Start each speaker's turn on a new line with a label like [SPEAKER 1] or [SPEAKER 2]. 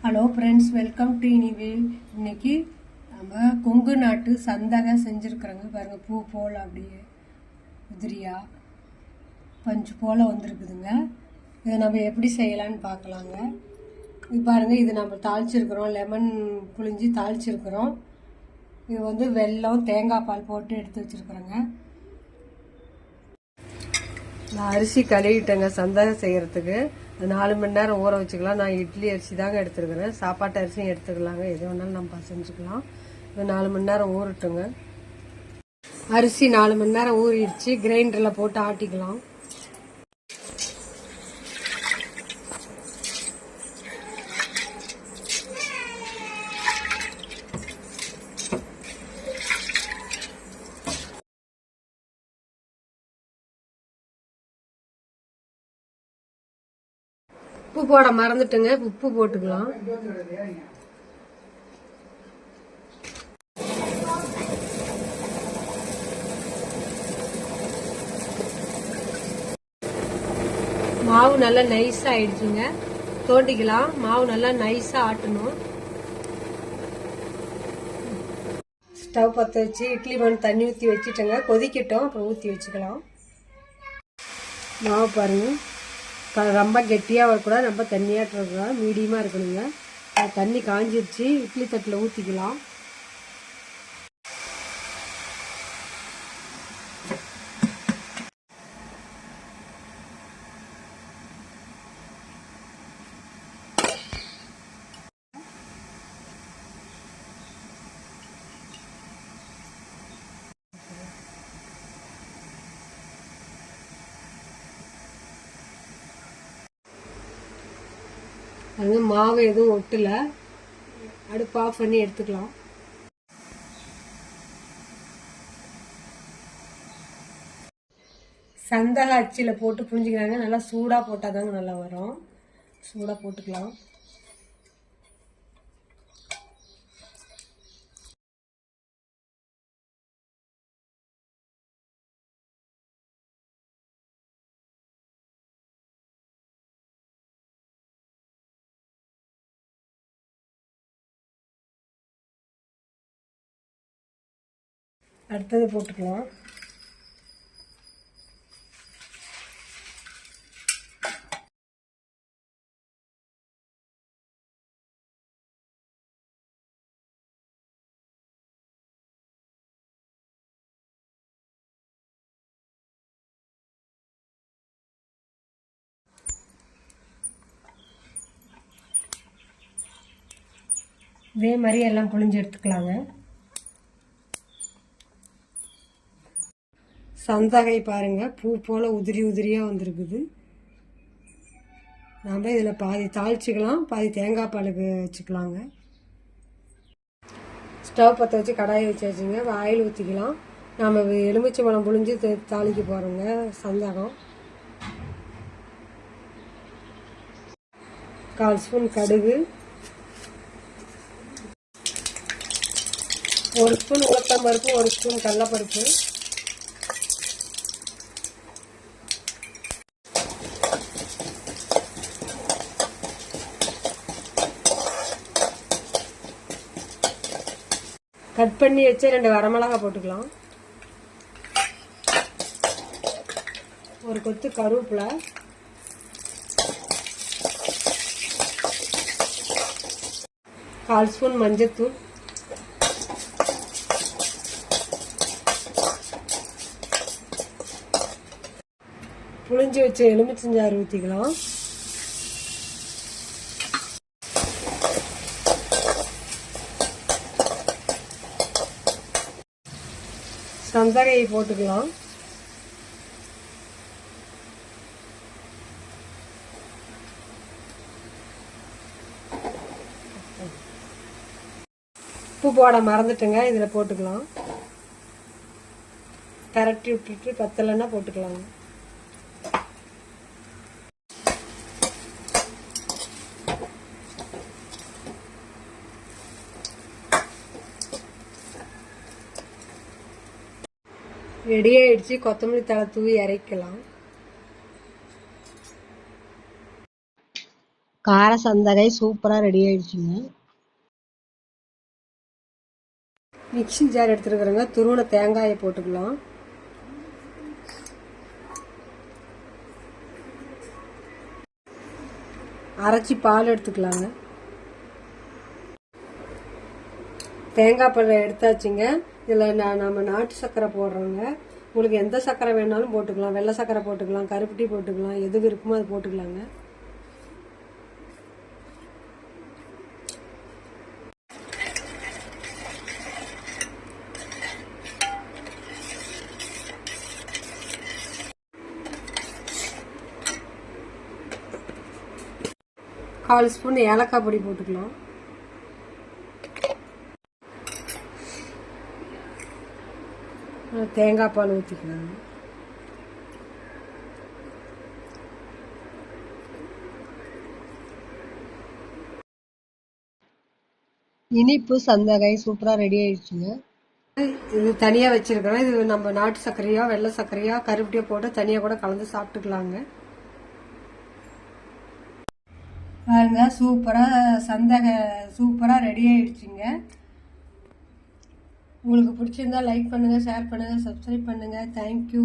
[SPEAKER 1] Hello friends, welcome to இனிவே. இன்னைக்கு நம்ம கொங்கு நாட்டு சந்தகை செஞ்சுருக்குறோங்க. பாருங்கள், பூ போல் அப்படியே உதிரியா பஞ்சு போல் வந்திருக்குதுங்க. இதை நம்ம எப்படி செய்யலான்னு பார்க்கலாங்க. இது பாருங்கள், இது நம்ம தாளிச்சிருக்கிறோம், லெமன் புழிஞ்சி தாளிச்சிருக்கிறோம். இது வந்து வெல்லம் தேங்காய் பால் போட்டு எடுத்து வச்சுருக்குறோங்க. நான் அரிசி கழுவிட்டேங்க சந்தகை செய்கிறதுக்கு. 4 மணி நேரம் ஊற வச்சுக்கலாம். நான் இட்லி அரிசி தாங்க எடுத்துருக்கிறேன். சாப்பாட்டு அரிசியும் எடுத்துக்கலாங்க, எது வேணாலும் நம்ம செஞ்சுக்கலாம். இது 4 மணி நேரம் ஊறட்டுங்க. அரிசி 4 மணி நேரம் ஊறிடுச்சு. கிரைண்டரில் போட்டு ஆட்டிக்கலாம். உப்பு போட மறந்துட்டுங்க, உப்பு போட்டுக்கலாம். மாவு நல்லா நைஸா ஆயிடுச்சுங்க. தோண்டிக்கலாம். மாவு நல்லா நைஸா ஆட்டணும். ஸ்டவ் பற்ற வச்சு இட்லி மண் தண்ணி ஊற்றி வச்சுட்டேங்க. கொதிக்கட்டும், அப்புறம் ஊற்றி வச்சுக்கலாம். மாவு பாருங்க, ரொம்ப கெட்டியாக வரக்கூடாது, ரொம்ப தண்ணியாட்டு இருக்கக்கூடாது, மீடியமாக இருக்கணுங்க. தண்ணி காஞ்சிருச்சு. இட்லி தட்டில் ஊற்றிக்கலாம். அது மாவு எதுவும் ஒட்டல. அடுப்பு ஆஃப் பண்ணி எடுத்துக்கலாம். சந்தகை அச்சில் போட்டு புரிஞ்சுக்கிறாங்க. நல்லா சூடாக போட்டால் தாங்க நல்லா வரும். சூடாக போட்டுக்கலாம். அடுத்தது போட்டுக்கலாம். இதே மாதிரி எல்லாம் புழிஞ்சு எடுத்துக்கலாங்க. சந்தகை பாருங்க, பூ போல உதிரி உதிரியா வந்திருக்குது. நாம் இதில் பாதி தாளிச்சுக்கலாம், பாதி தேங்காய் பாலுக்கு வச்சுக்கலாங்க. ஸ்டவ் பற்ற வச்சு கடாயை வச்சாச்சுங்க. ஆயில் ஊற்றிக்கலாம். நாம் எலுமிச்சை பழம் புழிஞ்சு தாளிக்க போகிறோங்க. சந்தகம் 1/4 ஸ்பூன் கடுகு, 1 ஸ்பூன் உளுத்தம்பருப்பு, 1 ஸ்பூன் கடலைப்பருப்பு, கட் பண்ணி வச்சு 2 வரமிளகாய் போட்டுக்கலாம். 1 கொத்து கருவேப்பிலை, கால் ஸ்பூன் மஞ்சத்தூள், புளிஞ்சு வச்ச எலுமிச்சஞ்சாறு ஊற்றிக்கலாம். சந்தகையை போட்டுக்கலாம். உப்பு போட மறந்துட்டுங்க, இதில் போட்டுக்கலாம். கரட்டி விட்டுட்டு பத்தலைன்னா போட்டுக்கலாங்க. ரெடி ஆயிடுச்சு. கொத்தமல்லி தழை தூவி இறக்கலாம்.
[SPEAKER 2] கார சந்தகை சூப்பராக ரெடி ஆயிடுச்சுங்க.
[SPEAKER 1] Mixie jar எடுத்துருக்குறேங்க. துருவன தேங்காயை போட்டுக்கலாம். அரைச்சி பால் எடுத்துக்கலாங்க. தேங்காய் பழம் எடுத்தாச்சுங்க. இதில் நம்ம நாட்டு சர்க்கரை போடுறோங்க. உங்களுக்கு எந்த சர்க்கரை வேணாலும் போட்டுக்கலாம். வெள்ளை சர்க்கரை போட்டுக்கலாம், கருப்பட்டி போட்டுக்கலாம், எது விருப்பமோ அது போட்டுக்கலாங்க. கால் ஸ்பூன் ஏலக்காய் பொடி போட்டுக்கலாம். தேங்காய் பால் ஊற்றிக்கலாம்.
[SPEAKER 2] இனிப்பு சந்தகை சூப்பராக ரெடி ஆயிடுச்சுங்க.
[SPEAKER 1] இது தனியாக வச்சிருக்கிறோம். இது நம்ம நாட்டு சர்க்கரையோ வெள்ளை சர்க்கரையோ கருப்பட்டியோ போட்டு தனியாக கூட கலந்து சாப்பிட்டுக்கலாங்க. பாருங்க, சூப்பராக ரெடி ஆயிடுச்சுங்க. உங்களுக்கு பிடிச்சிருந்தா லைக் பண்ணுங்க, ஷேர் பண்ணுங்க, சப்ஸ்கிரைப் பண்ணுங்க. தேங்க்யூ.